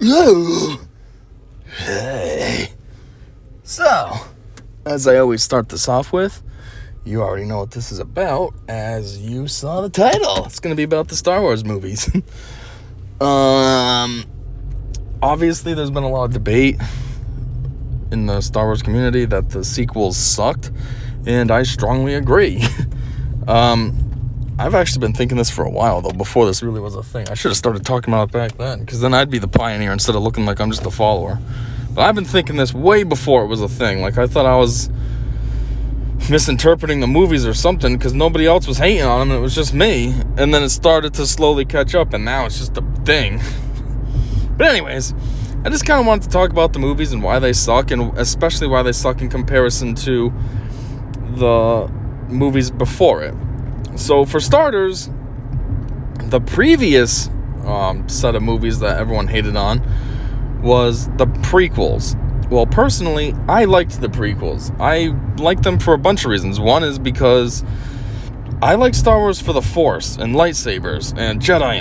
Hey. So, as I always start this off with, you already know what this is about, as you saw the title. It's going to be about the Star Wars movies. Obviously, there's been a lot of debate in the Star Wars community that the sequels sucked, and I strongly agree. I've actually been thinking this for a while, though, before this really was a thing. I should have started talking about it back then, because then I'd be the pioneer instead of looking like I'm just a follower. But I've been thinking this way before it was a thing. Like, I thought I was misinterpreting the movies or something, because nobody else was hating on them, and it was just me. And then it started to slowly catch up, and now it's just a thing. But anyways, I just kind of wanted to talk about the movies and why they suck, and especially why they suck in comparison to the movies before it. So, for starters, the previous set of movies that everyone hated on was the prequels. Well, personally, I liked the prequels. I liked them for a bunch of reasons. One is because I like Star Wars for the Force and lightsabers and Jedi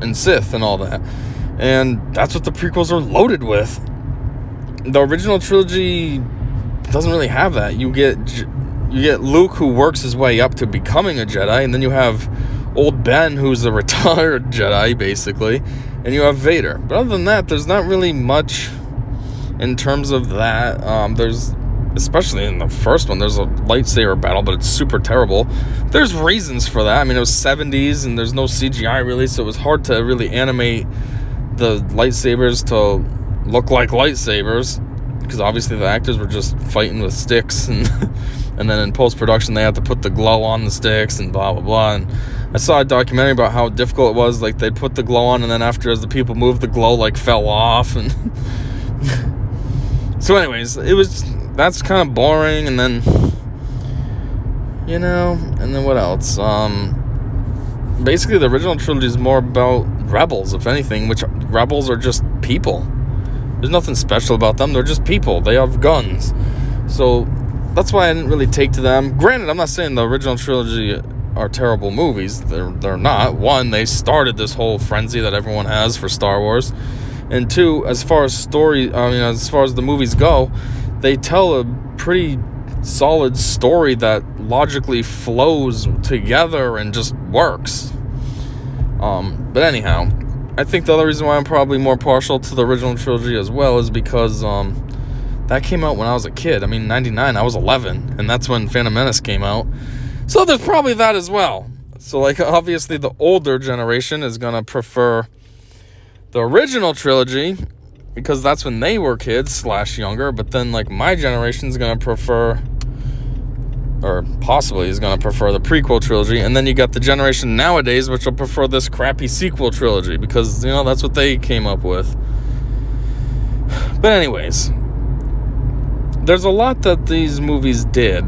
and Sith and all that. And that's what the prequels are loaded with. The original trilogy doesn't really have that. You get Luke, who works his way up to becoming a Jedi, and then you have old Ben, who's a retired Jedi, basically, and you have Vader. But other than that, there's not really much in terms of that. There's, especially in the first one, there's a lightsaber battle, but it's super terrible. There's reasons for that. I mean, it was 70s, and there's no CGI, really, so it was hard to really animate the lightsabers to look like lightsabers, because obviously the actors were just fighting with sticks, and and then in post-production they had to put the glow on the sticks and blah blah blah. And I saw a documentary about how difficult it was. Like, they'd put the glow on, and then after, as the people moved, the glow like fell off. And so anyways, that's kind of boring. And then, and then what else? Basically the original trilogy is more about rebels, if anything, which rebels are just people. There's nothing special about them. They're just people. They have guns. So that's why I didn't really take to them. Granted, I'm not saying the original trilogy are terrible movies. They're not. One, they started this whole frenzy that everyone has for Star Wars. And two, as far as the movies go, they tell a pretty solid story that logically flows together and just works. But anyhow, I think the other reason why I'm probably more partial to the original trilogy as well is because that came out when I was a kid. I mean, 99, I was 11, and that's when Phantom Menace came out. So there's probably that as well. So, like, obviously the older generation is going to prefer the original trilogy because that's when they were kids / younger. But then, like, my generation is going to prefer, or possibly is going to prefer, the prequel trilogy. And then you got the generation nowadays, which will prefer this crappy sequel trilogy because, that's what they came up with. But anyways, there's a lot that these movies did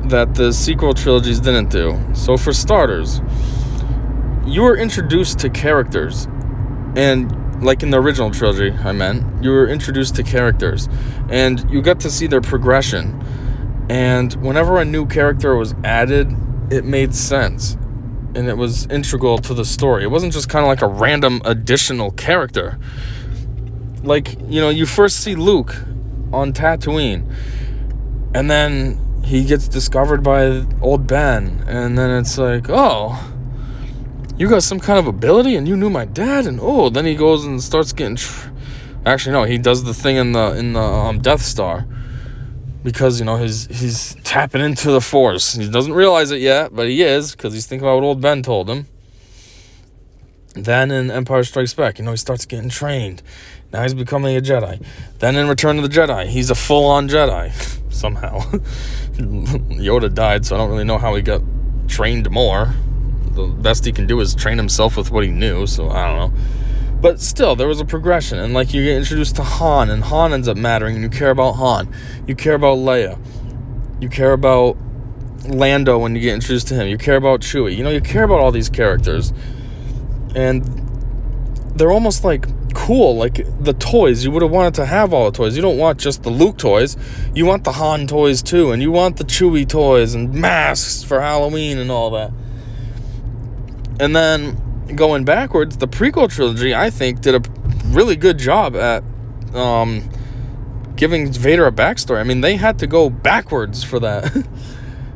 that the sequel trilogies didn't do. So for starters, you were introduced to characters. And like in the original trilogy, you were introduced to characters. And you got to see their progression. And whenever a new character was added, it made sense. And it was integral to the story. It wasn't just kind of like a random additional character. Like, you first see Luke on Tatooine. And then he gets discovered by old Ben. And then it's like, oh, you got some kind of ability and you knew my dad? And then he goes and starts getting... Actually, no, he does the thing in the Death Star. Because, he's tapping into the Force. He doesn't realize it yet, but he is, because he's thinking about what old Ben told him. Then in Empire Strikes Back, he starts getting trained. Now he's becoming a Jedi. Then in Return of the Jedi, he's a full-on Jedi. Somehow. Yoda died, so I don't really know how he got trained more. The best he can do is train himself with what he knew, so I don't know. But still, there was a progression. And, like, you get introduced to Han, and Han ends up mattering, and you care about Han. You care about Leia. You care about Lando when you get introduced to him. You care about Chewie. You care about all these characters. And they're almost, like, cool. Like, the toys. You would have wanted to have all the toys. You don't want just the Luke toys. You want the Han toys, too. And you want the Chewie toys and masks for Halloween and all that. And then going backwards, the prequel trilogy, I think, did a really good job at giving Vader a backstory. I mean, they had to go backwards for that.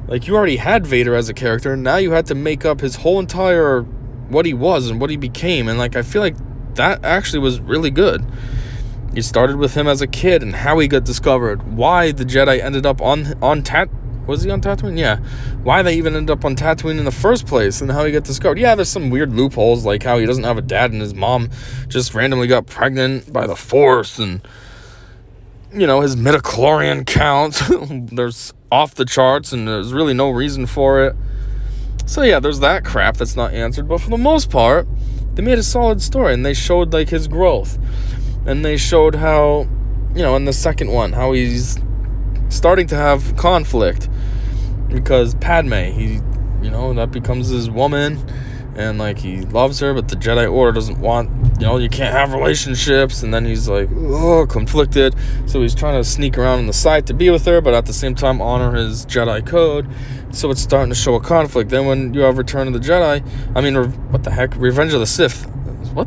Like, you already had Vader as a character, and now you had to make up his whole entire what he was and what he became. And like, I feel like that actually was really good. You started with him as a kid and how he got discovered, why the Jedi ended up on was he on Tatooine? Yeah. Why they even ended up on Tatooine in the first place and how he got discovered. Yeah, there's some weird loopholes, like how he doesn't have a dad and his mom just randomly got pregnant by the Force, and you know, his midichlorian count there's off the charts and there's really no reason for it. So yeah, there's that crap that's not answered, but for the most part, they made a solid story, and they showed like his growth, and they showed how, you know, in the second one, how he's starting to have conflict because Padme, he, you know, that becomes his woman, and like, he loves her, but the Jedi Order doesn't want, you know, you can't have relationships, and then he's like, oh, conflicted, so he's trying to sneak around on the side to be with her, but at the same time honor his Jedi code, so it's starting to show a conflict. Then when you have Return of the Jedi, I mean, what the heck, Revenge of the Sith, what,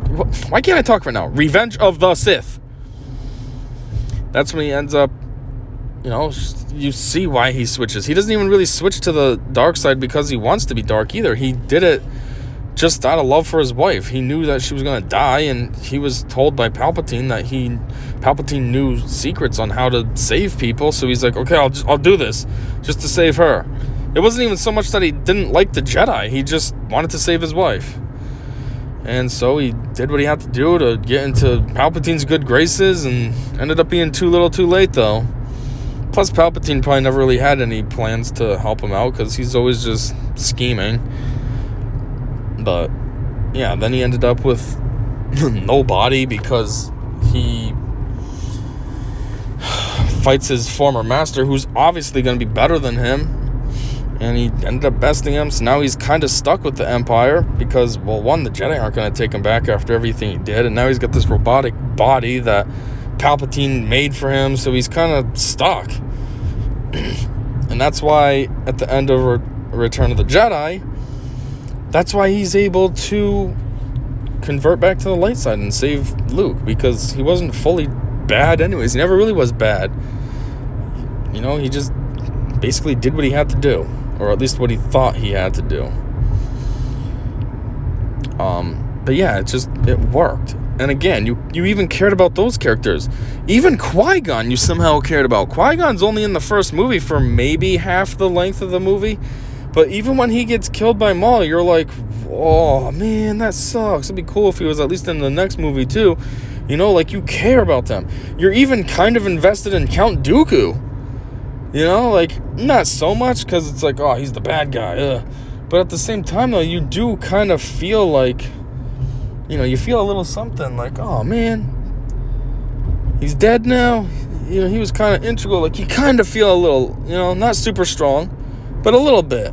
why can't I talk right now? Revenge of the Sith, that's when he ends up, you know, you see why he switches. He doesn't even really switch to the dark side because he wants to be dark either. He did it just out of love for his wife. He knew that she was going to die, and he was told by Palpatine that Palpatine knew secrets on how to save people, so he's like, okay, I'll do this just to save her. It wasn't even so much that he didn't like the Jedi, he just wanted to save his wife. And so he did what he had to do to get into Palpatine's good graces, and ended up being too little too late, though. Plus, Palpatine probably never really had any plans to help him out, because he's always just scheming. But yeah, then he ended up with nobody because he fights his former master, who's obviously going to be better than him, and he ended up besting him. So now he's kind of stuck with the Empire because, well, one, the Jedi aren't going to take him back after everything he did, and now he's got this robotic body that Palpatine made for him, so he's kind of stuck. And that's why at the end of Return of the Jedi, that's why he's able to convert back to the light side and save Luke, because he wasn't fully bad anyways. He never really was bad. You know, he just basically did what he had to do, or at least what he thought he had to do. But yeah, it worked. And again, you even cared about those characters. Even Qui-Gon you somehow cared about. Qui-Gon's only in the first movie for maybe half the length of the movie. But even when he gets killed by Maul, you're like, oh, man, that sucks. It'd be cool if he was at least in the next movie, too. You know, like, you care about them. You're even kind of invested in Count Dooku. You know, like, not so much, because it's like, oh, he's the bad guy. Ugh. But at the same time, though, you do kind of feel like, you know, you feel a little something, like, oh, man, he's dead now. You know, he was kind of integral. Like, you kind of feel a little, you know, not super strong, but a little bit.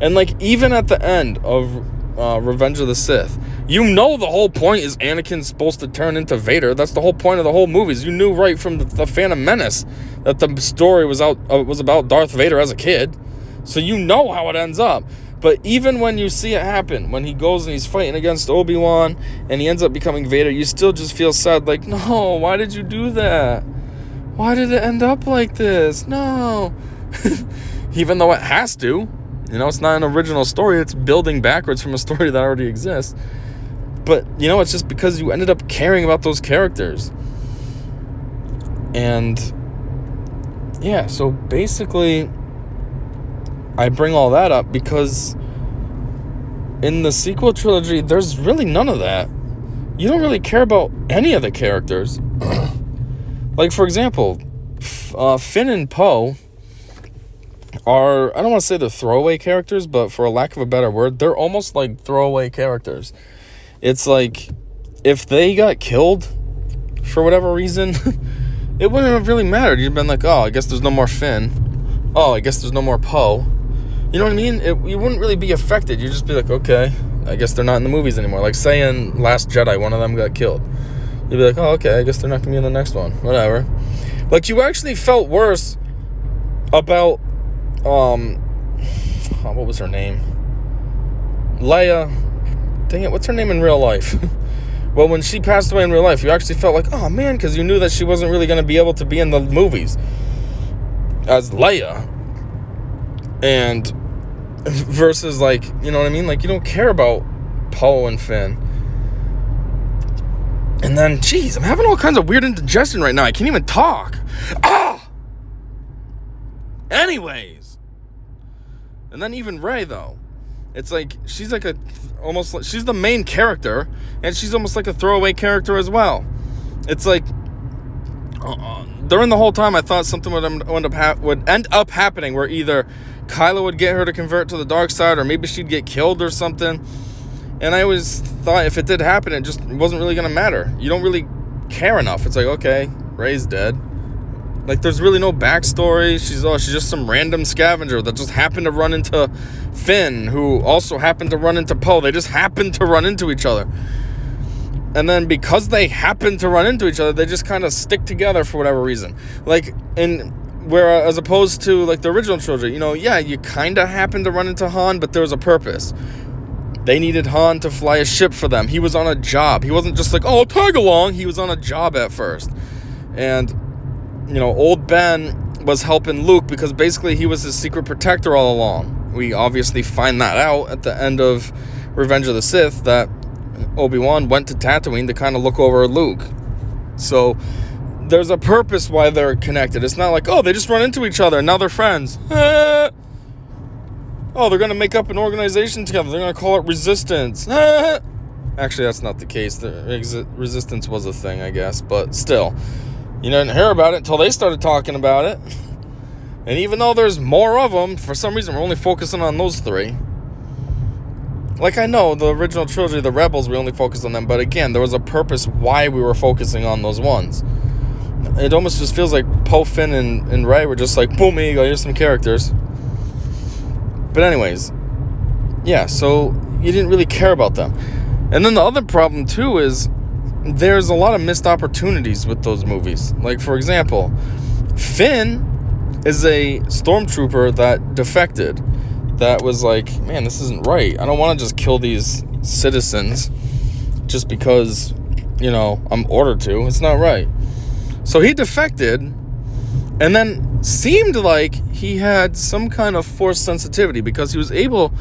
And like, even at the end of Revenge of the Sith, you know the whole point is Anakin's supposed to turn into Vader. That's the whole point of the whole movies. You knew right from the Phantom Menace that the story was about Darth Vader as a kid. So you know how it ends up. But even when you see it happen, when he goes and he's fighting against Obi-Wan and he ends up becoming Vader, you still just feel sad, like, no, why did you do that? Why did it end up like this? No. Even though it has to. You know, it's not an original story. It's building backwards from a story that already exists. But, you know, it's just because you ended up caring about those characters. And, yeah, so basically, I bring all that up because in the sequel trilogy, there's really none of that. You don't really care about any of the characters. Like, for example, Finn and Poe are, I don't want to say they're throwaway characters, but for a lack of a better word, they're almost like throwaway characters. It's like, if they got killed for whatever reason, it wouldn't have really mattered. You'd been like, oh, I guess there's no more Finn. Oh, I guess there's no more Poe. You know what I mean? You wouldn't really be affected. You'd just be like, okay, I guess they're not in the movies anymore. Like, say in Last Jedi, one of them got killed. You'd be like, oh, okay, I guess they're not going to be in the next one. Whatever. Like, you actually felt worse about, what was her name? Leia. Dang it, what's her name in real life? Well, when she passed away in real life, you actually felt like, oh man, because you knew that she wasn't really going to be able to be in the movies as Leia. And versus, like, you know what I mean? Like, you don't care about Poe and Finn. And then, geez, I'm having all kinds of weird indigestion right now. I can't even talk. Anyways. And then even Rey, though. It's like, she's like she's the main character, and she's almost like a throwaway character as well. It's like, during the whole time, I thought something would end up happening where either Kylo would get her to convert to the dark side, or maybe she'd get killed or something. And I always thought if it did happen, it wasn't really going to matter. You don't really care enough. It's like, okay, Rey's dead. Like, there's really no backstory. She's just some random scavenger that just happened to run into Finn, who also happened to run into Poe. They just happened to run into each other. And then because they happen to run into each other, they just kind of stick together for whatever reason. Like, as opposed to, like, the original trilogy, you kind of happened to run into Han, but there was a purpose. They needed Han to fly a ship for them. He was on a job. He wasn't just like, oh, tag along. He was on a job at first. And, old Ben was helping Luke because basically he was his secret protector all along. We obviously find that out at the end of Revenge of the Sith, that Obi-Wan went to Tatooine to kind of look over Luke. So there's a purpose why they're connected. It's not like, oh, they just run into each other and now they're friends. Oh, they're going to make up an organization together. They're going to call it Resistance. Actually, that's not the case. The Resistance was a thing, I guess. But still, you didn't hear about it until they started talking about it. And even though there's more of them, for some reason we're only focusing on those three. Like, I know, the original trilogy, the Rebels, we only focused on them. But again, there was a purpose why we were focusing on those ones. It almost just feels like Poe, Finn, and Rey were just like, boom, here you go, here's some characters. But anyways, yeah, so you didn't really care about them. And then the other problem, too, is there's a lot of missed opportunities with those movies. Like, for example, Finn is a stormtrooper that defected. That was like, man, this isn't right. I don't want to just kill these citizens just because, I'm ordered to. It's not right. So he defected, and then seemed like he had some kind of force sensitivity because he was able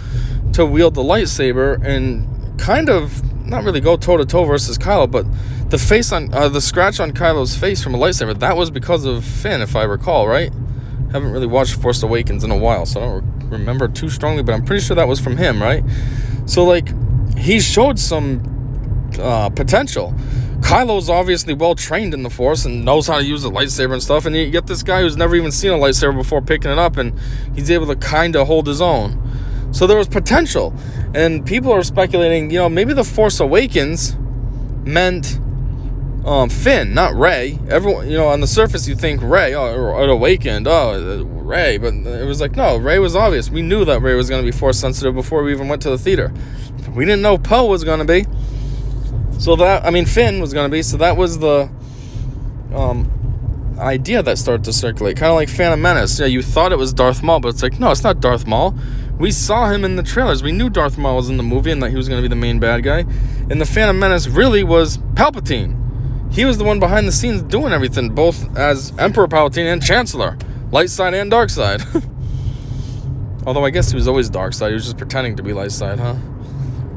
to wield the lightsaber and kind of not really go toe-to-toe versus Kylo, but the scratch on Kylo's face from a lightsaber, that was because of Finn, if I recall, right? Haven't really watched Force Awakens in a while, so I don't remember too strongly, but I'm pretty sure that was from him, right? So, like, he showed some potential. Kylo's obviously well-trained in the Force and knows how to use a lightsaber and stuff, and you get this guy who's never even seen a lightsaber before picking it up, and he's able to kind of hold his own. So there was potential, and people are speculating, maybe the Force Awakens meant Finn, not Rey. Everyone, on the surface you think Rey, it awakened, Rey, but it was like, no, Rey was obvious. We knew that Rey was going to be Force sensitive before we even went to the theater. We didn't know Poe was going to be. Finn was going to be, so that was the idea that started to circulate. Kind of like Phantom Menace. Yeah, you thought it was Darth Maul, but it's like, no, it's not Darth Maul. We saw him in the trailers. We knew Darth Maul was in the movie and that he was going to be the main bad guy. And the Phantom Menace really was Palpatine. He was the one behind the scenes doing everything, both as Emperor Palpatine and Chancellor. Light side and dark side. Although I guess he was always dark side. He was just pretending to be light side, huh?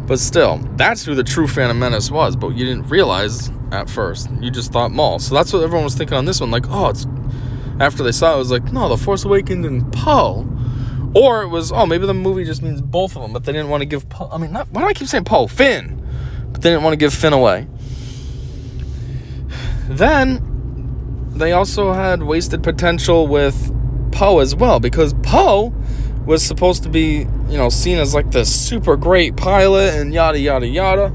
But still, that's who the true Phantom Menace was, but you didn't realize at first. You just thought Maul. So that's what everyone was thinking on this one. Like, it's... After they saw it, it was like, no, The Force Awakens and Poe. Or it was, maybe the movie just means both of them, but they didn't want to give Poe... why do I keep saying Poe? Finn! But they didn't want to give Finn away. Then, they also had wasted potential with Poe as well, because Poe was supposed to be, seen as like this super great pilot and yada, yada, yada.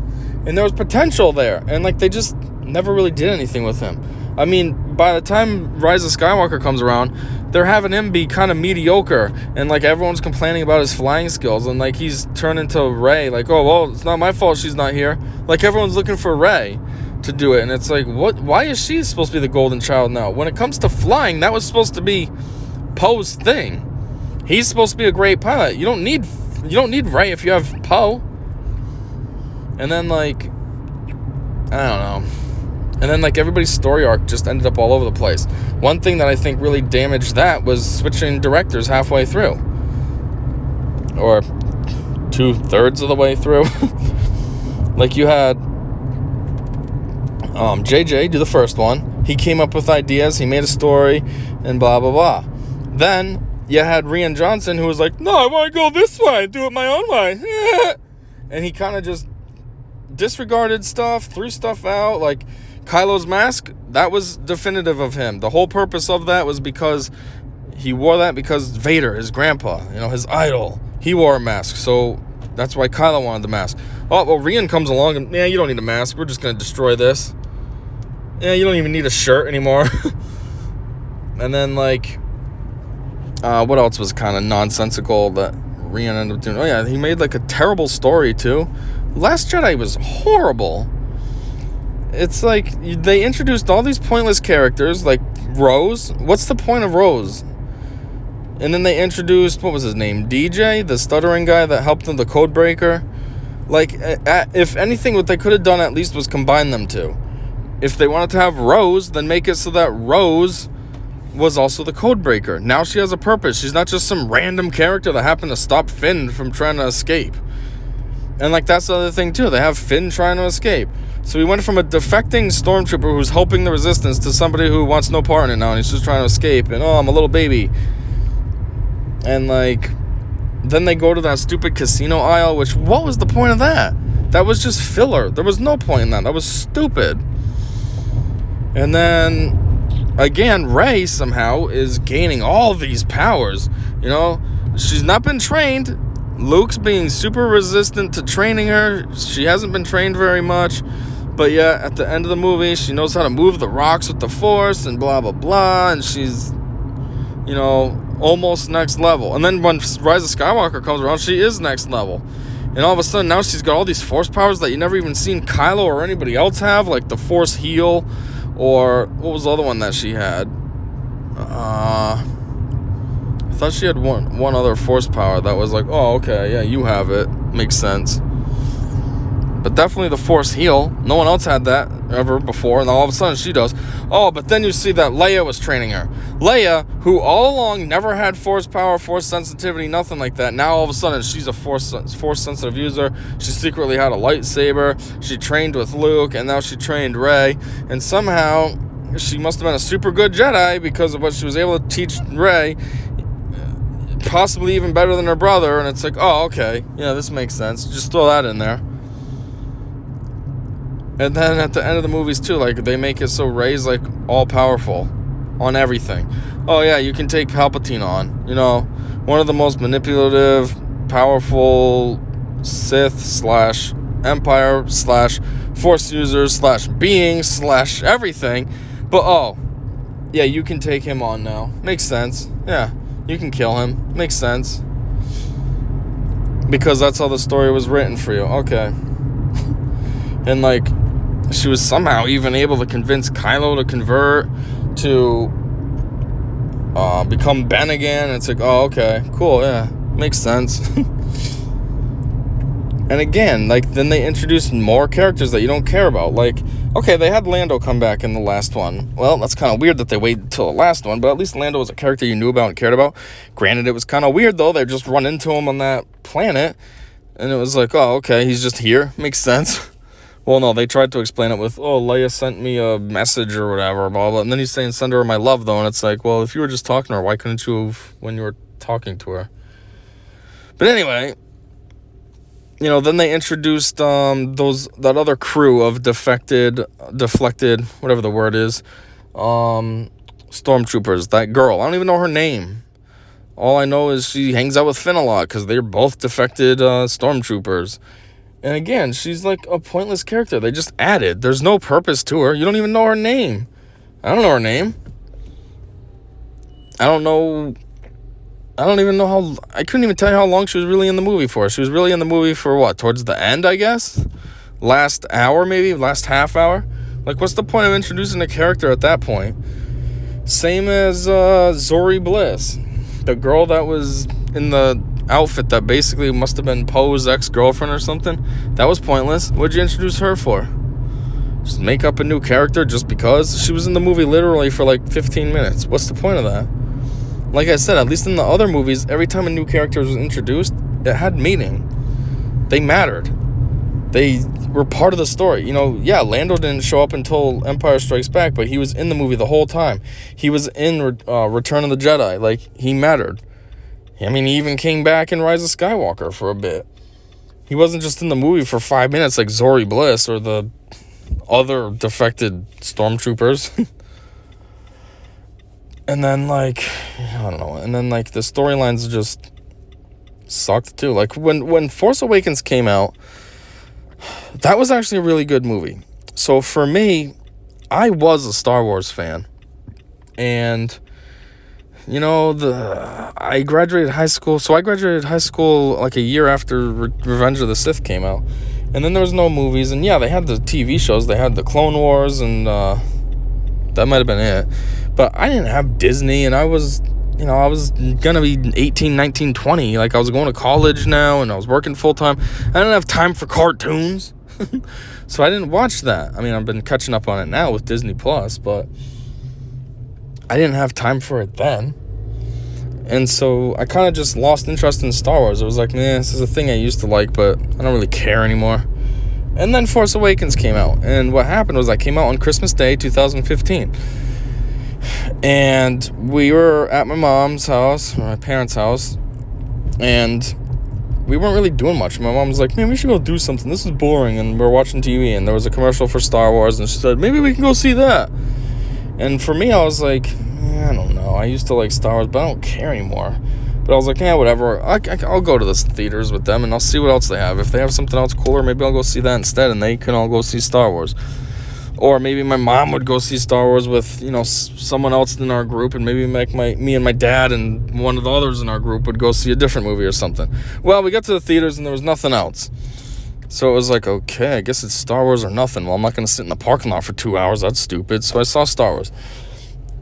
And there was potential there. And like, they just never really did anything with him. By the time Rise of Skywalker comes around, they're having him be kind of mediocre. And like, everyone's complaining about his flying skills. And like, he's turned into Rey. Like, oh, well, it's not my fault she's not here. Like, everyone's looking for Rey to do it. And it's like, what? Why is she supposed to be the golden child now? When it comes to flying, that was supposed to be Poe's thing. He's supposed to be a great pilot. You don't need Rey if you have Poe. And then, like, I don't know. And then, like, everybody's story arc just ended up all over the place. One thing that I think really damaged that was switching directors halfway through. Or 2/3 of the way through. Like, you had JJ do the first one. He came up with ideas, he made a story, and blah, blah, blah. Then, you had Rian Johnson, who was like, no, I want to go this way, do it my own way. And he kind of just disregarded stuff, threw stuff out, like... Kylo's mask, that was definitive of him. The whole purpose of that was because he wore that because Vader, his grandpa, his idol, he wore a mask. So that's why Kylo wanted the mask. Oh, well, Rian comes along and, you don't need a mask. We're just going to destroy this. Yeah, you don't even need a shirt anymore. And then, like, what else was kind of nonsensical that Rian ended up doing? Oh, yeah, he made, like, a terrible story, too. Last Jedi was horrible. It's like they introduced all these pointless characters, like Rose. What's the point of Rose? And then they introduced, what was his name? DJ, the stuttering guy that helped them, the code breaker. Like, if anything, what they could have done at least was combine them two. If they wanted to have Rose, then make it so that Rose was also the code breaker. Now she has a purpose. She's not just some random character that happened to stop Finn from trying to escape. And, like, that's the other thing, too. They have Finn trying to escape. So we went from a defecting stormtrooper who's helping the resistance to somebody who wants no part in it now, and he's just trying to escape, and, I'm a little baby. And, like, then they go to that stupid casino aisle, which, what was the point of that? That was just filler. There was no point in that. That was stupid. And then, again, Rey somehow is gaining all these powers. She's not been trained. Luke's being super resistant to training her. She hasn't been trained very much. But yeah, at the end of the movie, she knows how to move the rocks with the Force and blah, blah, blah. And she's, almost next level. And then when Rise of Skywalker comes around, she is next level. And all of a sudden, now she's got all these Force powers that you never even seen Kylo or anybody else have. Like the Force heal. Or, what was the other one that she had? I thought she had one other Force power that was like, oh, okay, yeah, you have it. Makes sense. But definitely the Force heal. No one else had that ever before, and all of a sudden she does. Oh, but then you see that Leia was training her. Leia, who all along never had Force power, Force sensitivity, nothing like that. Now all of a sudden she's a Force-sensitive user. She secretly had a lightsaber. She trained with Luke, and now she trained Rey. And somehow she must have been a super good Jedi because of what she was able to teach Rey. Possibly even better than her brother. And it's like, oh, okay. Yeah, this makes sense. Just throw that in there. And then at the end of the movies, too, like, they make it so Rey's, like, all-powerful on everything. Oh, yeah, you can take Palpatine on. One of the most manipulative, powerful Sith/Empire/Force users/beings/everything. But, oh, yeah, you can take him on now. Makes sense. Yeah, you can kill him. Makes sense. Because that's how the story was written for you. Okay. And, like... she was somehow even able to convince Kylo to convert to become Ben again. It's like, oh, okay, cool, yeah, makes sense. And again, like, then they introduced more characters that you don't care about. Like, okay, they had Lando come back in the last one. Well, that's kind of weird that they waited until the last one, but at least Lando was a character you knew about and cared about. Granted, it was kind of weird, though. They just run into him on that planet, and it was like, oh, okay, he's just here. Makes sense. Well, no, they tried to explain it with, oh, Leia sent me a message or whatever, blah, blah. And then he's saying, send her my love, though. And it's like, well, if you were just talking to her, why couldn't you have when you were talking to her? But anyway, then they introduced that other crew of deflected, whatever the word is, stormtroopers. That girl, I don't even know her name. All I know is she hangs out with Finn a lot because they're both defected stormtroopers. And again, she's like a pointless character. They just added. There's no purpose to her. You don't even know her name. I don't know her name. I don't even know how... I couldn't even tell you how long she was really in the movie for. She was really in the movie for what? Towards the end, I guess? Last hour, maybe? Last half hour? Like, what's the point of introducing a character at that point? Same as Zori Bliss. The girl that was in the... outfit that basically must have been Poe's ex-girlfriend or something. That was pointless. What'd you introduce her for? Just make up a new character just because. She was in the movie literally for like 15 minutes. What's the point of that? Like I said, at least in the other movies, every time a new character was introduced, it had meaning. They mattered. They were part of the story. You know, yeah, Lando didn't show up until Empire Strikes Back, but he was in the movie the whole time. He was in Return of the Jedi. Like, he mattered. I mean, he even came back in Rise of Skywalker for a bit. He wasn't just in the movie for 5 minutes like Zori Bliss or the other defected stormtroopers. And then, like, I don't know. And then, like, the storylines just sucked, too. Like, when Force Awakens came out, that was actually a really good movie. So, for me, I was a Star Wars fan. And, you know, I graduated high school. So, I graduated high school, like, a year after Revenge of the Sith came out. And then there was no movies. And, yeah, they had the TV shows. They had the Clone Wars, and that might have been it. But I didn't have Disney, and I was gonna be 18, 19, 20. Like, I was going to college now, and I was working full-time. I didn't have time for cartoons. So I didn't watch that. I mean, I've been catching up on it now with Disney Plus, but I didn't have time for it then. And so I kind of just lost interest in Star Wars. It was like, man, this is a thing I used to like, but I don't really care anymore. And then Force Awakens came out. And what happened was, I came out on Christmas Day, 2015. And we were at my mom's house, or my parents' house, and we weren't really doing much. My mom was like, man, we should go do something. This is boring. And we're watching TV, and there was a commercial for Star Wars, and she said, maybe we can go see that. And for me, I was like, I don't know. I used to like Star Wars, but I don't care anymore. But I was like, yeah, whatever. I'll go to the theaters with them, and I'll see what else they have. If they have something else cooler, maybe I'll go see that instead, and they can all go see Star Wars. Or maybe my mom would go see Star Wars with, you know, someone else in our group, and maybe me and my dad and one of the others in our group would go see a different movie or something. Well, we got to the theaters, and there was nothing else. So it was like, okay, I guess it's Star Wars or nothing. Well, I'm not going to sit in the parking lot for 2 hours. That's stupid. So I saw Star Wars.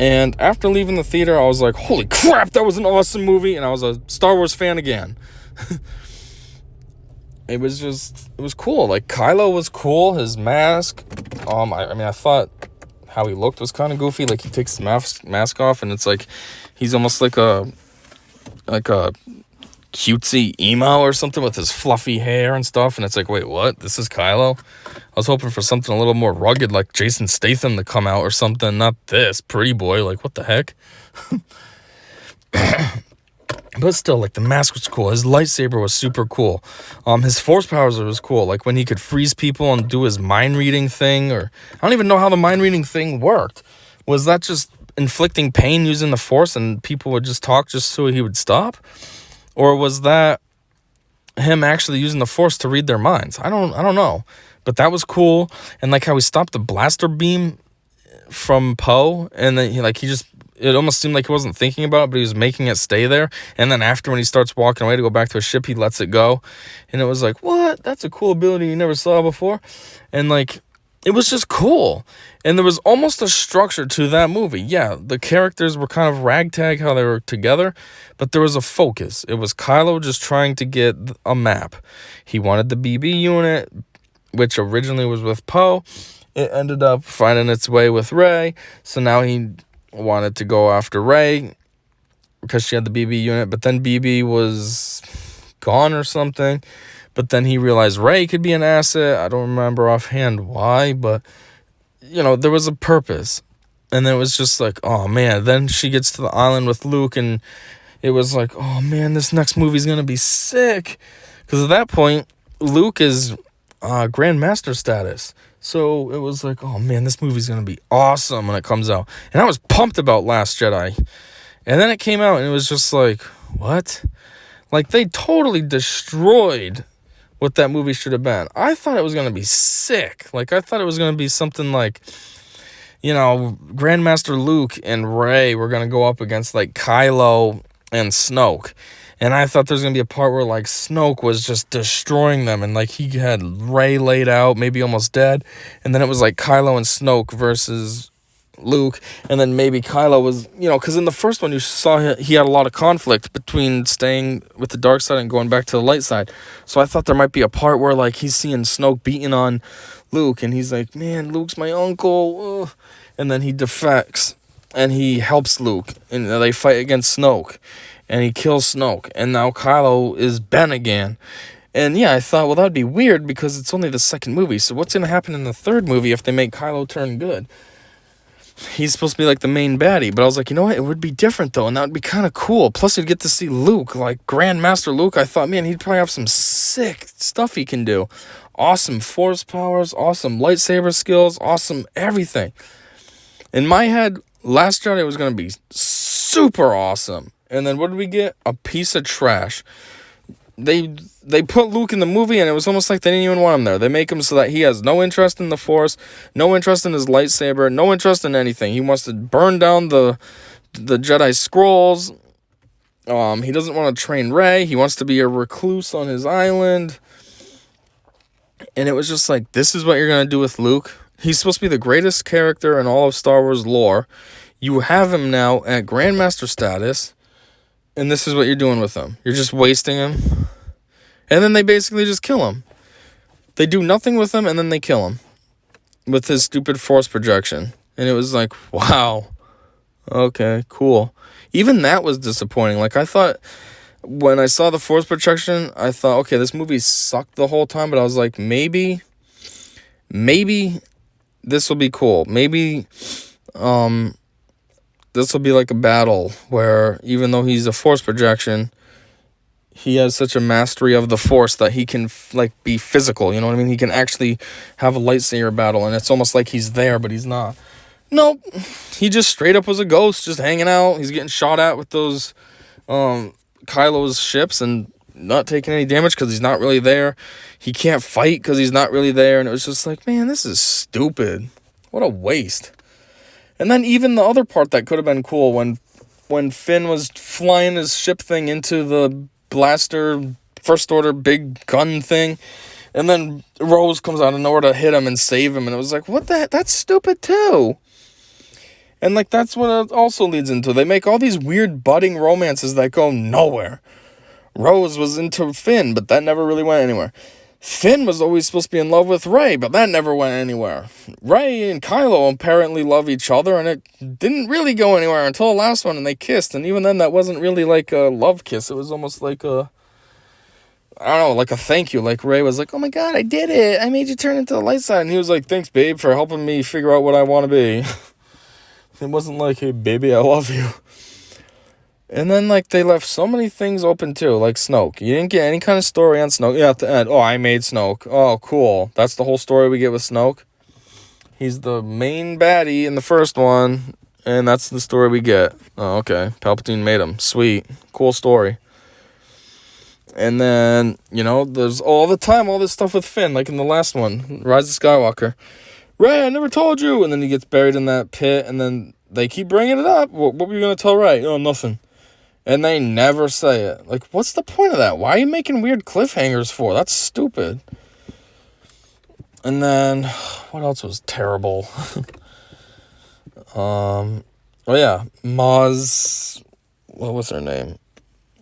And after leaving the theater, I was like, holy crap, that was an awesome movie. And I was a Star Wars fan again. It was cool. Like, Kylo was cool. His mask. I thought how he looked was kind of goofy. Like, he takes his mask off, and it's like he's almost like a cutesy emo or something with his fluffy hair and stuff. And it's like, wait, what? This is Kylo? I was hoping for something a little more rugged, like Jason Statham to come out or something. Not this pretty boy. Like, what the heck? But still, like, the mask was cool. His lightsaber was super cool. His force powers was cool. Like, when he could freeze people and do his mind reading thing, or I don't even know how the mind reading thing worked. Was that just inflicting pain using the force, and people would just talk just so he would stop? Or was that him actually using the force to read their minds? I don't know. But that was cool. And like how he stopped the blaster beam from Poe, and then it almost seemed like he wasn't thinking about it, but he was making it stay there. And then after, when he starts walking away to go back to his ship, he lets it go. And it was like, what? That's a cool ability you never saw before. And like, it was just cool. And there was almost a structure to that movie. Yeah, the characters were kind of ragtag how they were together, but there was a focus. It was Kylo just trying to get a map. He wanted the BB unit, which originally was with Poe. It ended up finding its way with Rey. So now he wanted to go after Rey because she had the BB unit, but then BB was gone or something. But then he realized Rey could be an asset. I don't remember offhand why, but, you know, there was a purpose. And then it was just like, oh, man. Then she gets to the island with Luke, and it was like, oh, man, this next movie's going to be sick. Because at that point, Luke is Grandmaster status. So it was like, oh, man, this movie's going to be awesome when it comes out. And I was pumped about Last Jedi. And then it came out, and it was just like, what? Like, they totally destroyed what that movie should have been. I thought it was going to be sick. Like, I thought it was going to be something like, you know, Grandmaster Luke and Rey were going to go up against, like, Kylo and Snoke. And I thought there was going to be a part where, like, Snoke was just destroying them. And, like, he had Rey laid out, maybe almost dead. And then it was, like, Kylo and Snoke versus Luke. And then maybe Kylo was, you know, because in the first one you saw he had a lot of conflict between staying with the dark side and going back to the light side. So I thought there might be a part where, like, he's seeing Snoke beating on Luke, and he's like, man, Luke's my uncle. Ugh. And then he defects, and he helps Luke, and they fight against Snoke, and he kills Snoke, and now Kylo is Ben again. And yeah, I thought, well, that'd be weird because it's only the second movie, so what's going to happen in the third movie if they make Kylo turn good? He's supposed to be like the main baddie, but I was like, you know what, it would be different though, and that would be kind of cool. Plus you'd get to see Luke, like Grandmaster Luke. I thought, man, he'd probably have some sick stuff he can do. Awesome force powers, awesome lightsaber skills, awesome everything. In my head, Last Jedi was going to be super awesome, and then what did we get? A piece of trash. They put Luke in the movie, and it was almost like they didn't even want him there. They make him so that he has no interest in the Force, no interest in his lightsaber, no interest in anything. He wants to burn down the Jedi Scrolls. He doesn't want to train Rey. He wants to be a recluse on his island. And it was just like, this is what you're going to do with Luke? He's supposed to be the greatest character in all of Star Wars lore. You have him now at Grandmaster status, and this is what you're doing with him. You're just wasting him. And then they basically just kill him. They do nothing with him, and then they kill him with his stupid force projection. And it was like, wow. Okay, cool. Even that was disappointing. Like, I thought, when I saw the force projection, I thought, okay, this movie sucked the whole time. But I was like, maybe this will be cool. Maybe this will be like a battle where even though he's a force projection, he has such a mastery of the Force that he can be physical, you know what I mean? He can actually have a lightsaber battle, and it's almost like he's there, but he's not. Nope. He just straight up was a ghost, just hanging out. He's getting shot at with those Kylo's ships and not taking any damage because he's not really there. He can't fight because he's not really there, and it was just like, man, this is stupid. What a waste. And then even the other part that could have been cool when Finn was flying his ship thing into the blaster, first order, big gun thing, and then Rose comes out of nowhere to hit him and save him, and it was like, what the heck? That's stupid too. And that's what it also leads into. They make all these weird budding romances that go nowhere. Rose was into Finn, but that never really went anywhere. Finn was always supposed to be in love with Rey, but that never went anywhere. Rey and Kylo apparently love each other, and it didn't really go anywhere until the last one, and they kissed. And even then, that wasn't really like a love kiss. It was almost like a thank you. Like Rey was like, oh my God, I did it. I made you turn into the light side. And he was like, thanks, babe, for helping me figure out what I want to be. It wasn't like, hey, baby, I love you. And then, they left so many things open, too, like Snoke. You didn't get any kind of story on Snoke. Yeah, at the end, I made Snoke. Oh, cool. That's the whole story we get with Snoke. He's the main baddie in the first one, and that's the story we get. Oh, okay. Palpatine made him. Sweet. Cool story. And then, there's all the time, all this stuff with Finn, like in the last one, Rise of Skywalker. Rey, I never told you. And then he gets buried in that pit, and then they keep bringing it up. What were you going to tell Rey? Oh, nothing. And they never say it. What's the point of that? Why are you making weird cliffhangers for? That's stupid. And then, what else was terrible? Maz. What was her name?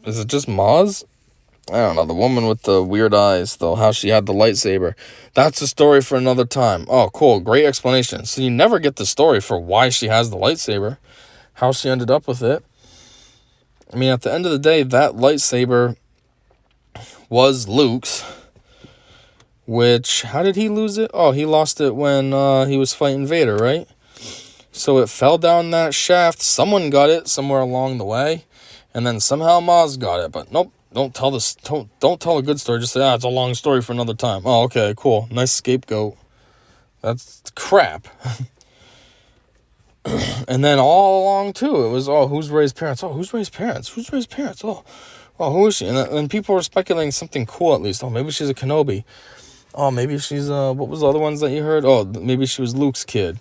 Is it just Maz? I don't know. The woman with the weird eyes, though. How she had the lightsaber. That's a story for another time. Oh, cool. Great explanation. So you never get the story for why she has the lightsaber. How she ended up with it. I mean, at the end of the day, that lightsaber was Luke's, which, how did he lose it? Oh, he lost it when he was fighting Vader, right? So it fell down that shaft. Someone got it somewhere along the way, and then somehow Maz got it. But nope, don't tell a good story. Just say, it's a long story for another time. Oh, okay, cool. Nice scapegoat. That's crap. And then all along, too, it was, who's Rey's parents? Oh, who's Rey's parents? Who's Rey's parents? Oh, who is she? And people were speculating something cool, at least. Oh, maybe she's a Kenobi. Oh, maybe she's, what was the other ones that you heard? Oh, maybe she was Luke's kid.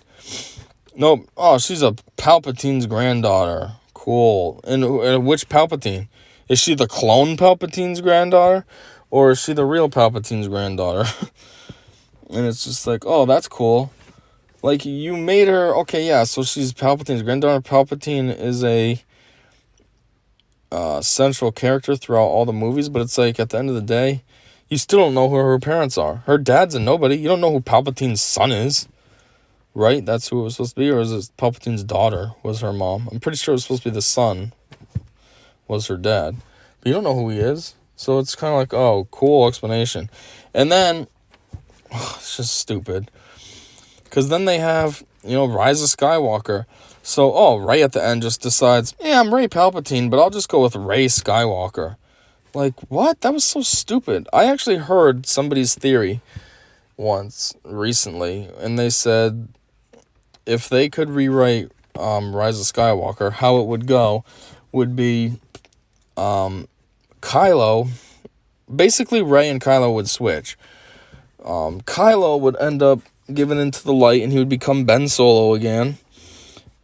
Nope. Oh, she's a Palpatine's granddaughter. Cool. And which Palpatine? Is she the clone Palpatine's granddaughter? Or is she the real Palpatine's granddaughter? And it's just like, oh, that's cool. You made her, okay, yeah, so she's Palpatine's granddaughter. Palpatine is a central character throughout all the movies, but it's at the end of the day, You still don't know who her parents are. Her dad's a nobody. You don't know who Palpatine's son is. Right? That's who it was supposed to be. Or is it Palpatine's daughter was her mom? I'm pretty sure it was supposed to be the son was her dad. But you don't know who he is. So it's kind of like, oh, cool explanation. And then, it's just stupid. Because then they have, Rise of Skywalker. So, Rey at the end just decides, I'm Rey Palpatine, but I'll just go with Rey Skywalker. Like, what? That was so stupid. I actually heard somebody's theory once, recently, and they said if they could rewrite Rise of Skywalker, how it would go would be Kylo, basically Rey and Kylo would switch. Kylo would end up giving into the light, and he would become Ben Solo again.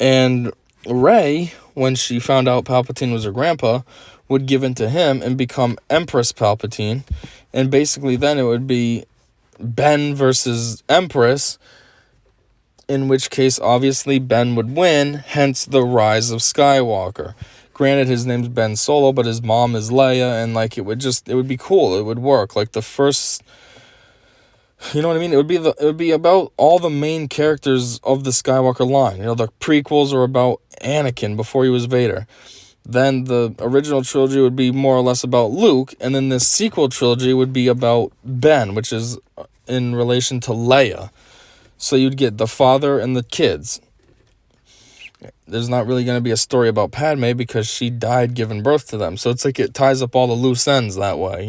And Rey, when she found out Palpatine was her grandpa, would give in to him and become Empress Palpatine. And basically then it would be Ben versus Empress, in which case obviously Ben would win, hence the Rise of Skywalker. Granted, his name's Ben Solo, but his mom is Leia, and like it would be cool. It would work. Like the first, you know what I mean? It would be about all the main characters of the Skywalker line. The prequels are about Anakin before he was Vader. Then the original trilogy would be more or less about Luke, and then the sequel trilogy would be about Ben, which is in relation to Leia. So you'd get the father and the kids. There's not really going to be a story about Padme because she died giving birth to them. So it's like it ties up all the loose ends that way,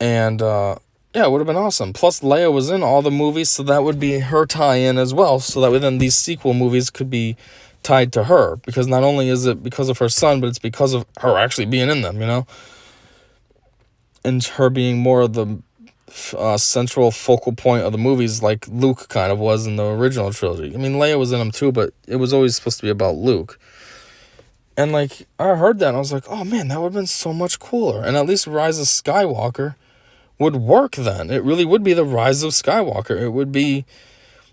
And, it would have been awesome. Plus, Leia was in all the movies, so that would be her tie-in as well. So that then these sequel movies could be tied to her, because not only is it because of her son, but it's because of her actually being in them, and her being more of the central focal point of the movies, like Luke kind of was in the original trilogy. I mean, Leia was in them too, but it was always supposed to be about Luke. And like, I heard that and I was like, oh man, that would have been so much cooler. And at least Rise of Skywalker would work then. It really would be the Rise of Skywalker. It would be,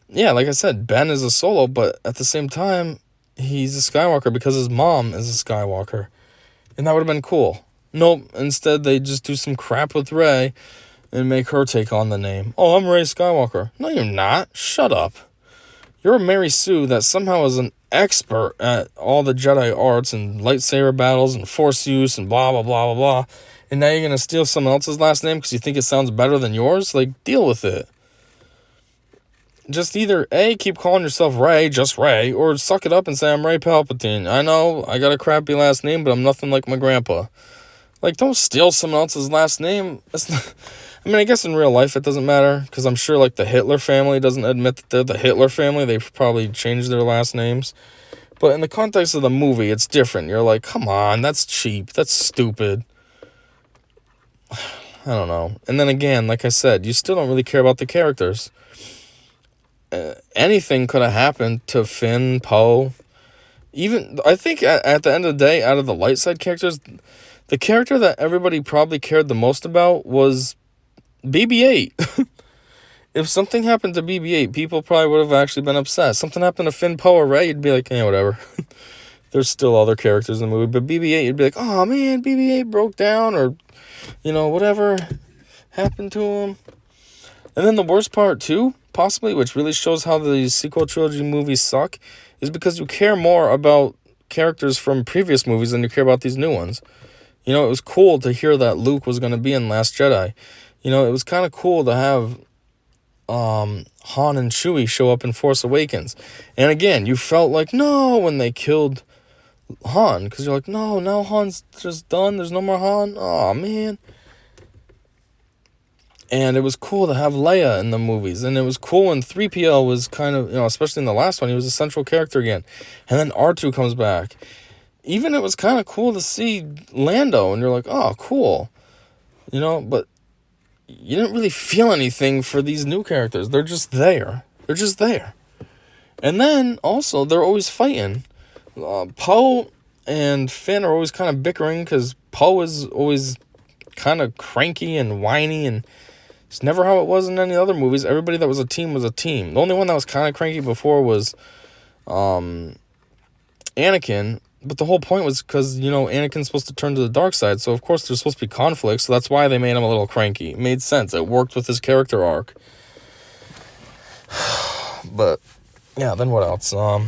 like I said, Ben is a Solo, but at the same time, he's a Skywalker because his mom is a Skywalker. And that would have been cool. Nope, instead they just do some crap with Rey and make her take on the name. Oh, I'm Rey Skywalker. No, you're not. Shut up. You're a Mary Sue that somehow is an expert at all the Jedi arts and lightsaber battles and Force use and blah, blah, blah, blah, blah. And now you're going to steal someone else's last name because you think it sounds better than yours? Like, deal with it. Just either A, keep calling yourself Rey, just Rey, or suck it up and say I'm Rey Palpatine. I know, I got a crappy last name, but I'm nothing like my grandpa. Like, don't steal someone else's last name. I mean, I guess in real life it doesn't matter, because I'm sure, like, the Hitler family doesn't admit that they're the Hitler family. They've probably changed their last names. But in the context of the movie, it's different. You're like, come on, that's cheap. That's stupid. I don't know. And then again, like I said, you still don't really care about the characters. Anything could have happened to Finn, Poe. Even, I think at the end of the day, out of the light side characters, the character that everybody probably cared the most about was BB-8. If something happened to BB-8, people probably would have actually been upset. Something happened to Finn, Poe, or Rey, you'd be like, whatever. There's still other characters in the movie, but BB-8, you'd be like, oh man, BB-8 broke down, or, whatever happened to him. And then the worst part too, possibly, which really shows how the sequel trilogy movies suck, is because you care more about characters from previous movies than you care about these new ones. It was cool to hear that Luke was going to be in Last Jedi. It was kind of cool to have Han and Chewie show up in Force Awakens. And again, you felt like, no, when they killed Han, because you're like, no, now Han's just done. There's no more Han. Oh, man. And it was cool to have Leia in the movies. And it was cool when 3PO was kind of, especially in the last one, he was a central character again. And then R2 comes back. Even it was kind of cool to see Lando. And you're like, oh, cool. But you didn't really feel anything for these new characters. They're just there. They're just there. And then, also, they're always fighting. Poe and Finn are always kind of bickering because Poe is always kind of cranky and whiny, and it's never how it was in any other movies. Everybody that was a team was a team. The only one that was kind of cranky before was Anakin, But the whole point was because, Anakin's supposed to turn to the dark side, so of course there's supposed to be conflict, so that's why they made him a little cranky. It made sense. It worked with his character arc. But, yeah, then what else? Yeah,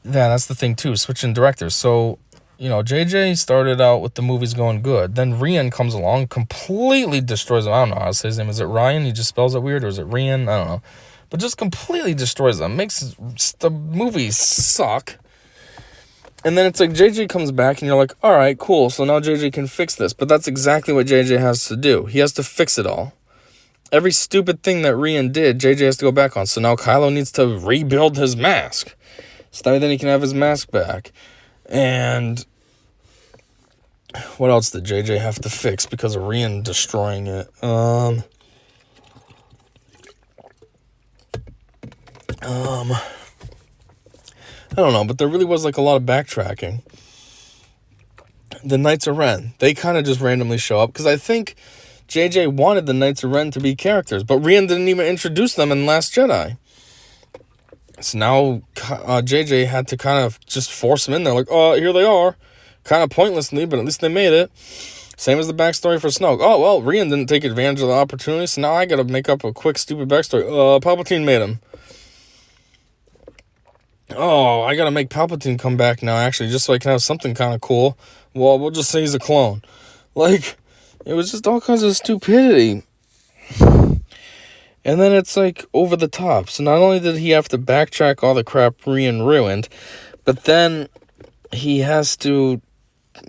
that's the thing, too, switching directors. So, JJ started out with the movies going good. Then Rian comes along, completely destroys them. I don't know how to say his name. Is it Ryan? He just spells it weird, or is it Rian? I don't know. But just completely destroys them. Makes the movies suck. And then it's like JJ comes back and you're like, all right, cool. So now JJ can fix this. But that's exactly what JJ has to do. He has to fix it all. Every stupid thing that Rian did, JJ has to go back on. So now Kylo needs to rebuild his mask. So then he can have his mask back. And what else did JJ have to fix because of Rian destroying it? I don't know, but there really was like a lot of backtracking. The Knights of Ren, they kind of just randomly show up because I think JJ wanted the Knights of Ren to be characters, but Rian didn't even introduce them in Last Jedi. So now JJ had to kind of just force them in there, like, oh, here they are. Kind of pointlessly, but at least they made it. Same as the backstory for Snoke. Oh, well, Rian didn't take advantage of the opportunity, so now I gotta make up a quick, stupid backstory. Palpatine made him. Oh, I gotta make Palpatine come back now, actually, just so I can have something kind of cool. Well, we'll just say he's a clone. Like, it was just all kinds of stupidity. And then it's, like, over the top. So not only did he have to backtrack all the crap Rian ruined, but then he has to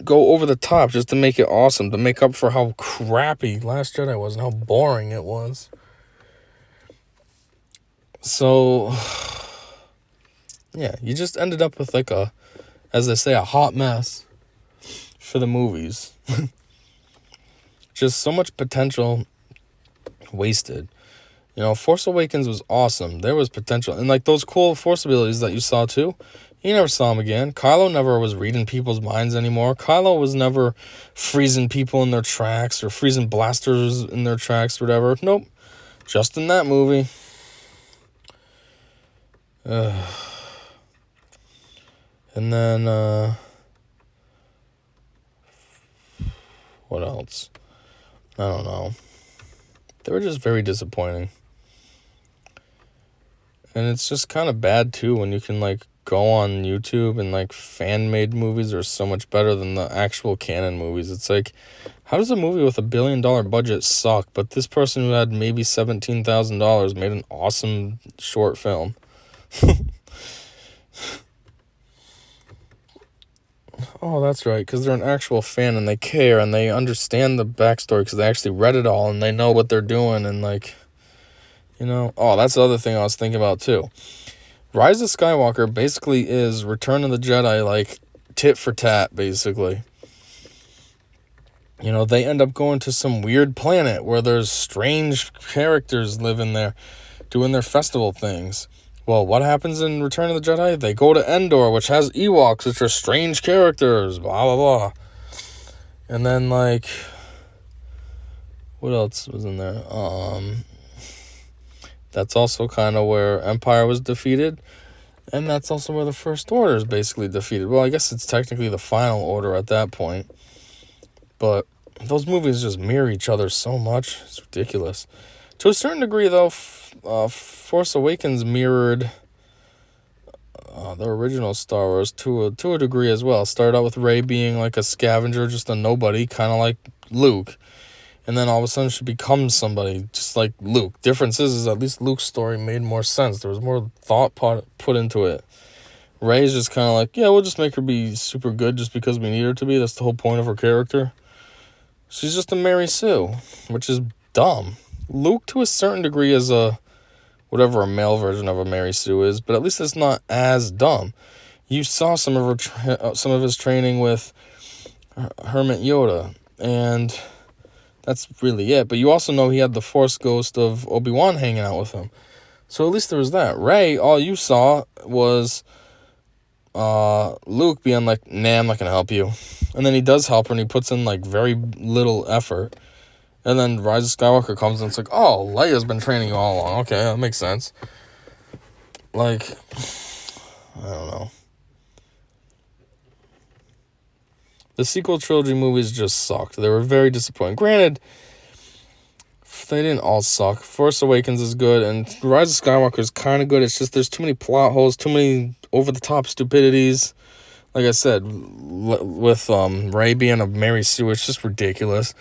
go over the top just to make it awesome, to make up for how crappy Last Jedi was and how boring it was. So, yeah, you just ended up with like as they say, a hot mess for the movies. Just so much potential wasted. Force Awakens was awesome. There was potential. And like those cool Force abilities that you saw too, you never saw them again. Kylo never was reading people's minds anymore. Kylo was never freezing people in their tracks or freezing blasters in their tracks or whatever. Nope. Just in that movie. And then, what else? I don't know. They were just very disappointing. And it's just kind of bad, too, when you can, like, go on YouTube and, like, fan-made movies are so much better than the actual canon movies. It's like, how does a movie with $1 billion budget suck, but this person who had maybe $17,000 made an awesome short film? Oh, that's right, because they're an actual fan and they care and they understand the backstory because they actually read it all and they know what they're doing and, like, Oh, that's the other thing I was thinking about, too. Rise of Skywalker basically is Return of the Jedi, like, tit for tat, basically. They end up going to some weird planet where there's strange characters living there, doing their festival things. Well, what happens in Return of the Jedi? They go to Endor, which has Ewoks, which are strange characters, blah, blah, blah. And then, like, what else was in there? That's also kind of where Empire was defeated. And that's also where the First Order is basically defeated. Well, I guess it's technically the Final Order at that point. But those movies just mirror each other so much. It's ridiculous. To a certain degree, though, Force Awakens mirrored the original Star Wars to a degree as well. It started out with Rey being like a scavenger, just a nobody, kind of like Luke. And then all of a sudden she becomes somebody, just like Luke. Difference is at least Luke's story made more sense. There was more thought put into it. Rey's just kind of like, yeah, we'll just make her be super good just because we need her to be. That's the whole point of her character. She's just a Mary Sue, which is dumb. Luke, to a certain degree, is whatever a male version of a Mary Sue is, but at least it's not as dumb. You saw some of his training with Hermit Yoda, and that's really it. But you also know he had the Force ghost of Obi-Wan hanging out with him. So at least there was that. Rey, all you saw was Luke being like, nah, I'm not going to help you. And then he does help her, and he puts in, like, very little effort. And then Rise of Skywalker comes, and it's like, oh, Leia's been training you all along. Okay, that makes sense. Like, I don't know. The sequel trilogy movies just sucked. They were very disappointing. Granted, they didn't all suck. Force Awakens is good, and Rise of Skywalker is kind of good. It's just there's too many plot holes, too many over-the-top stupidities. Like I said, with Rey being a Mary Sue, it's just ridiculous.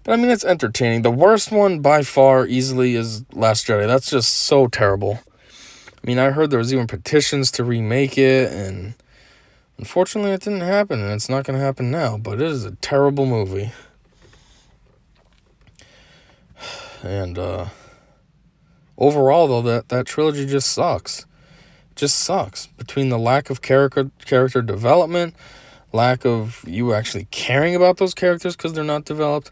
But I mean, it's entertaining. The worst one by far, easily, is Last Jedi. That's just so terrible. I mean, I heard there was even petitions to remake it, and unfortunately it didn't happen, and it's not going to happen now. But it is a terrible movie. And overall, though, that trilogy just sucks. Just sucks. Between the lack of character development, lack of you actually caring about those characters because they're not developed,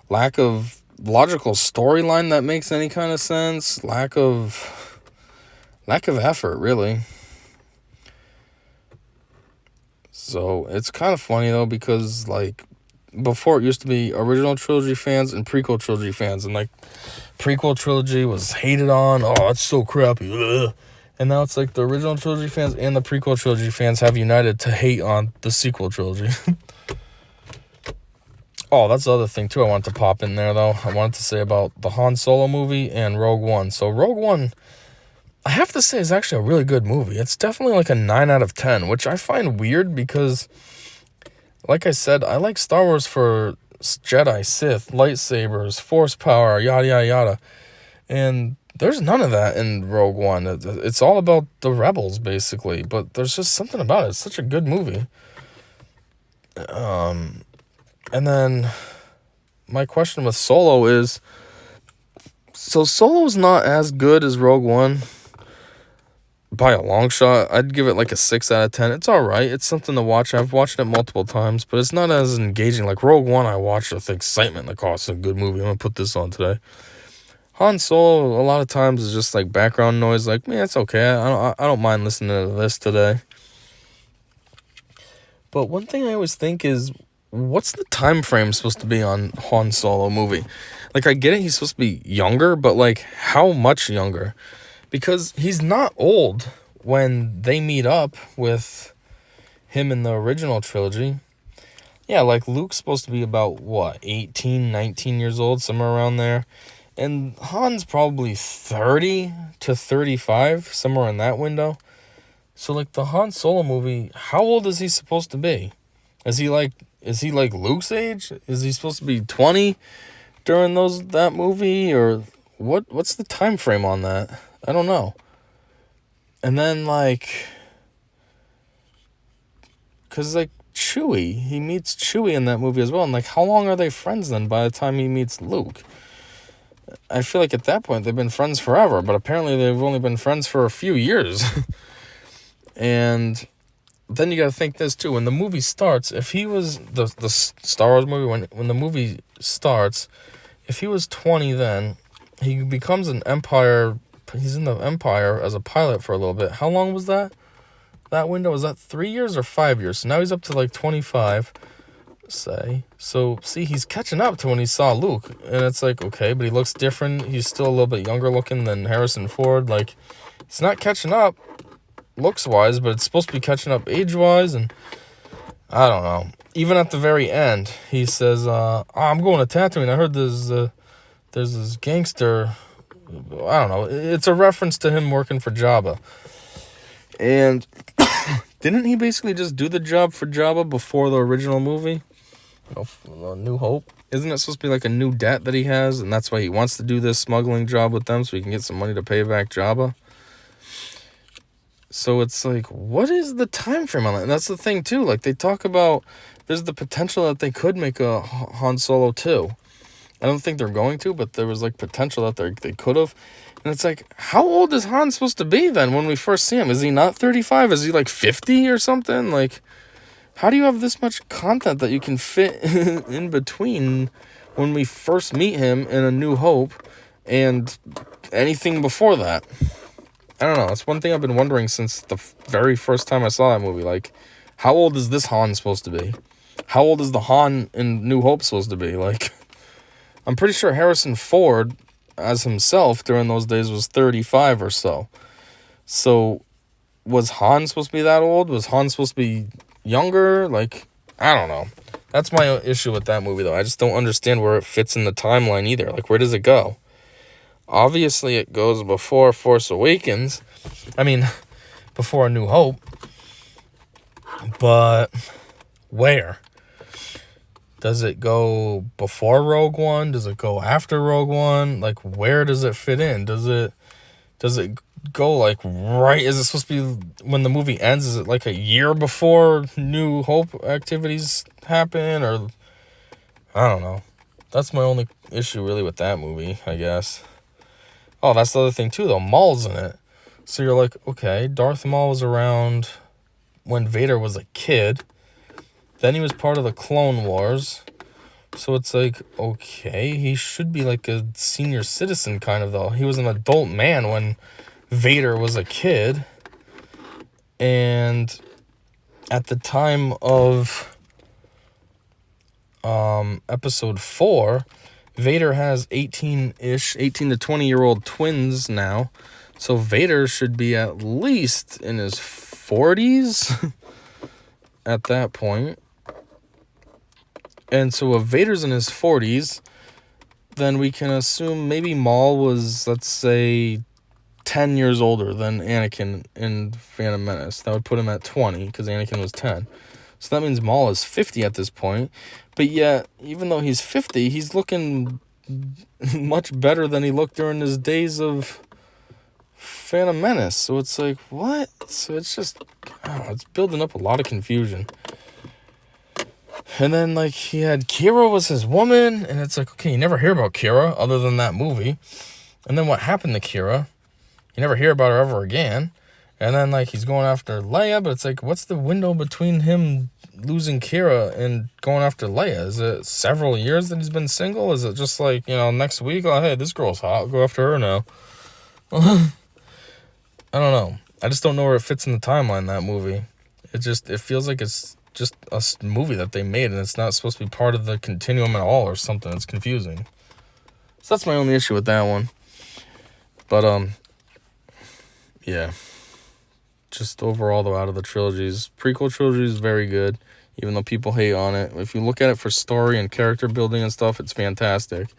lack of logical storyline that makes any kind of sense, lack of effort, really. So it's kind of funny though, because like before it used to be original trilogy fans and prequel trilogy fans, and like prequel trilogy was hated on. Oh, it's so crappy. Ugh. And now it's like the original trilogy fans and the prequel trilogy fans have united to hate on the sequel trilogy. Oh, that's the other thing too I wanted to pop in there though. I wanted to say about the Han Solo movie and Rogue One. So Rogue One, I have to say, is actually a really good movie. It's definitely like a 9 out of 10, which I find weird because, like I said, I like Star Wars for Jedi, Sith, lightsabers, force power, yada, yada, yada. And there's none of that in Rogue One. It's all about the rebels, basically. But there's just something about it. It's such a good movie. And then my question with Solo is, so Solo's not as good as Rogue One by a long shot. I'd give it like a 6 out of 10. It's all right. It's something to watch. I've watched it multiple times, but it's not as engaging. Like Rogue One, I watched with excitement. Like, oh, it's a good movie. I'm going to put this on today. Han Solo, a lot of times, is just like background noise. Like, man, it's okay. I don't mind listening to this today. But one thing I always think is, what's the time frame supposed to be on Han Solo movie? Like, I get it, he's supposed to be younger, but like, how much younger? Because he's not old when they meet up with him in the original trilogy. Yeah, like Luke's supposed to be about, 18, 19 years old, somewhere around there. And Han's probably 30 to 35, somewhere in that window. So, like, the Han Solo movie, how old is he supposed to be? Is he like Luke's age? Is he supposed to be 20 during that movie? Or what's the time frame on that? I don't know. And then, like, because, like, Chewie, he meets Chewie in that movie as well. And, like, how long are they friends then by the time he meets Luke? I feel like at that point they've been friends forever, but apparently they've only been friends for a few years. And then you got to think this too. When the movie starts, if he was the Star Wars movie, when the movie starts, if he was 20 then, he becomes an Empire. He's in the Empire as a pilot for a little bit. How long was that? That window, was that 3 years or 5 years? So now he's up to like 25, say. So see, he's catching up to when he saw Luke, and it's like, okay, but he looks different. He's still a little bit younger looking than Harrison Ford. Like, he's not catching up looks wise, but it's supposed to be catching up age wise. And I don't know. Even at the very end, he says, I'm going to Tatooine. I heard there's this gangster. I don't know. It's a reference to him working for Jabba. And didn't he basically just do the job for Jabba before the original movie? New Hope. Isn't it supposed to be like a new debt that he has, and that's why he wants to do this smuggling job with them so he can get some money to pay back Jabba? So it's like, what is the time frame on that? And that's the thing too. Like, they talk about there's the potential that they could make a Han Solo 2. I don't think they're going to, but there was like potential that they could have. And it's like, how old is Han supposed to be then when we first see him? Is he not 35? Is he like 50 or something? Like, how do you have this much content that you can fit in between when we first meet him in A New Hope and anything before that? I don't know. It's one thing I've been wondering since the very first time I saw that movie. Like, how old is this Han supposed to be? How old is the Han in New Hope supposed to be? Like, I'm pretty sure Harrison Ford, as himself, during those days was 35 or so. So, was Han supposed to be that old? Was Han supposed to be younger? Like, I don't know. That's my issue with that movie, though. I just don't understand where it fits in the timeline either. Like, where does it go? Obviously, it goes before Force Awakens. I mean, before A New Hope. But where? Does it go before Rogue One? Does it go after Rogue One? Like, where does it fit in? Does it go, like, right? Is it supposed to be when the movie ends? Is it like a year before New Hope activities happen? Or, I don't know. That's my only issue, really, with that movie, I guess. Oh, that's the other thing, too, though. Maul's in it. So you're like, okay, Darth Maul was around when Vader was a kid. Then he was part of the Clone Wars. So it's like, okay, he should be like a senior citizen kind of, though. He was an adult man when Vader was a kid. And at the time of episode 4, Vader has 18 to 20-year-old twins now. So Vader should be at least in his 40s at that point. And so if Vader's in his 40s, then we can assume maybe Maul was, let's say, 10 years older than Anakin in Phantom Menace. That would put him at 20, because Anakin was 10. So that means Maul is 50 at this point. But yet, even though he's 50, he's looking much better than he looked during his days of Phantom Menace. So it's like, what? So it's just, I don't know, it's building up a lot of confusion. And then, like, he had Kira was his woman, and it's like, okay, you never hear about Kira other than that movie. And then what happened to Kira? You never hear about her ever again. And then, like, he's going after Leia, but it's like, what's the window between him losing Kira and going after Leia? Is it several years that he's been single? Is it just like, next week, oh, hey, this girl's hot, I'll go after her now? I don't know. I just don't know where it fits in the timeline, that movie. It feels like it's just a movie that they made, and it's not supposed to be part of the continuum at all or something. It's confusing. So that's my only issue with that one. But, yeah. Just overall, though, out of the trilogies, prequel trilogy is very good, even though people hate on it. If you look at it for story and character building and stuff, it's fantastic.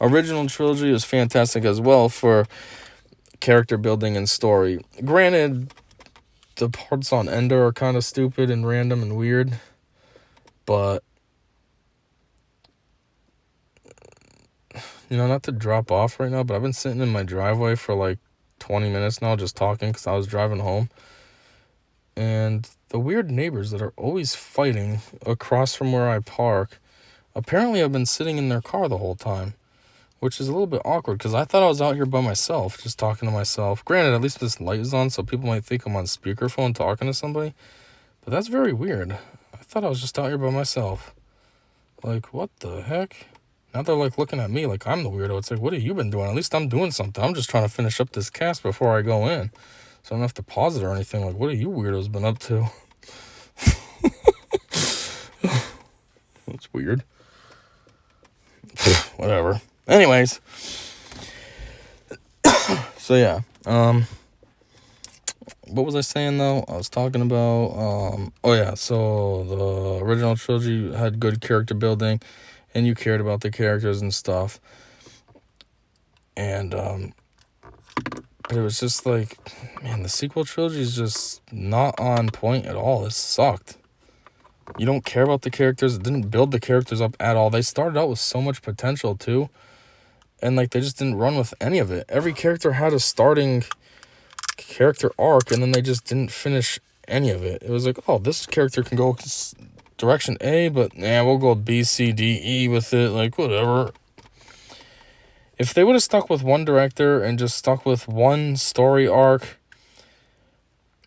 Original trilogy is fantastic as well for character building and story. Granted, the parts on Endor are kind of stupid and random and weird, but, not to drop off right now, but I've been sitting in my driveway for like 20 minutes now just talking because I was driving home. And the weird neighbors that are always fighting across from where I park, apparently I've been sitting in their car the whole time, which is a little bit awkward because I thought I was out here by myself, just talking to myself. Granted, at least this light is on, so people might think I'm on speakerphone talking to somebody, but that's very weird. I thought I was just out here by myself. Like, what the heck? Now they're, like, looking at me like I'm the weirdo. It's like, what have you been doing? At least I'm doing something. I'm just trying to finish up this cast before I go in, so I don't have to pause it or anything. Like, what have you weirdos been up to? That's weird. Whatever. Anyways. So, yeah. What was I saying, though? I was talking about, so the original trilogy had good character building, and you cared about the characters and stuff. And, but it was just like, man, the sequel trilogy is just not on point at all. It sucked. You don't care about the characters. It didn't build the characters up at all. They started out with so much potential, too. And, like, they just didn't run with any of it. Every character had a starting character arc, and then they just didn't finish any of it. It was like, oh, this character can go direction A, but, we'll go B, C, D, E with it. Like, whatever. If they would have stuck with one director and just stuck with one story arc,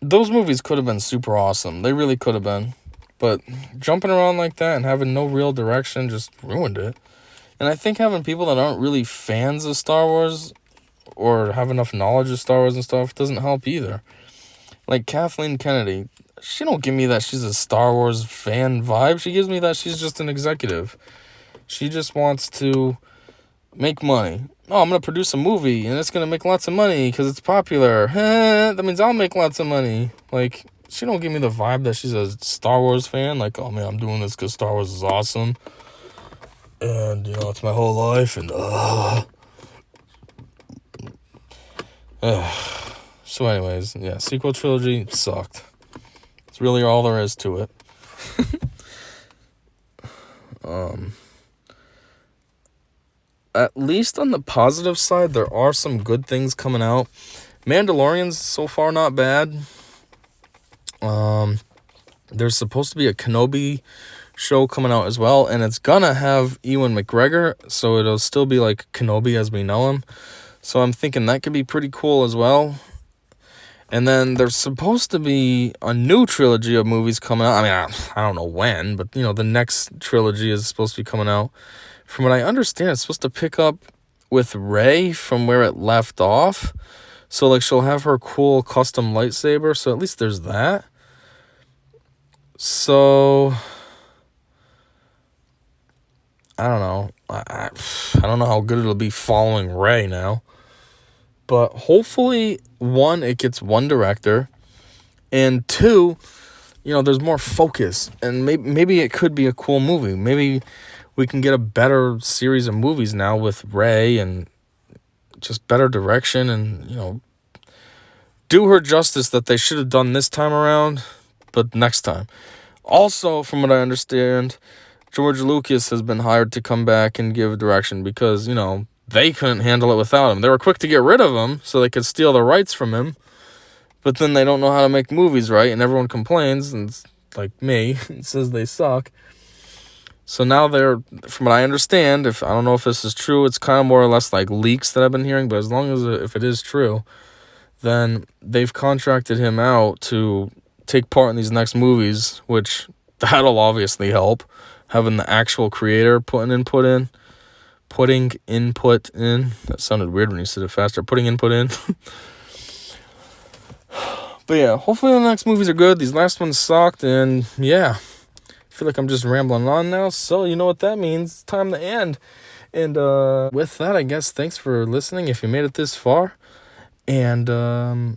those movies could have been super awesome. They really could have been. But jumping around like that and having no real direction just ruined it. And I think having people that aren't really fans of Star Wars or have enough knowledge of Star Wars and stuff doesn't help either. Like Kathleen Kennedy, she don't give me that she's a Star Wars fan vibe. She gives me that she's just an executive. She just wants to make money. Oh, I'm going to produce a movie and it's going to make lots of money because it's popular. That means I'll make lots of money. Like, she don't give me the vibe that she's a Star Wars fan. Like, oh man, I'm doing this because Star Wars is awesome, and you know it's my whole life. And so, anyways, yeah, sequel trilogy sucked. It's really all there is to it. At least on the positive side, there are some good things coming out. Mandalorian's so far not bad. There's supposed to be a Kenobi show coming out as well, and it's gonna have Ewan McGregor, so it'll still be like Kenobi as we know him. So I'm thinking that could be pretty cool as well. And then there's supposed to be a new trilogy of movies coming out. I mean, I don't know when, but you know, the next trilogy is supposed to be coming out. From what I understand, it's supposed to pick up with Rey from where it left off. So, like, she'll have her cool custom lightsaber. So, at least there's that. So, I don't know. I don't know how good it'll be following Rey now. But hopefully, one, it gets one director. And two, you know, there's more focus. And maybe it could be a cool movie. Maybe we can get a better series of movies now with Rey and just better direction and, you know, do her justice that they should have done this time around, but next time. Also, from what I understand, George Lucas has been hired to come back and give direction because, you know, they couldn't handle it without him. They were quick to get rid of him so they could steal the rights from him, but then they don't know how to make movies right, and everyone complains, and it's like me, and says they suck. So now they're, from what I understand, I don't know if this is true, it's kind of more or less like leaks that I've been hearing, but as long as if it is true, then they've contracted him out to take part in these next movies, which that'll obviously help, having the actual creator putting input in. That sounded weird when you said it faster. Putting input in. But yeah, hopefully the next movies are good. These last ones sucked, and yeah. I feel like I'm just rambling on now, so you know what that means. It's time to end. And with that, I guess thanks for listening if you made it this far. And I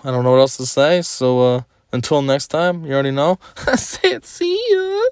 don't know what else to say, so until next time, you already know. Say it, see ya.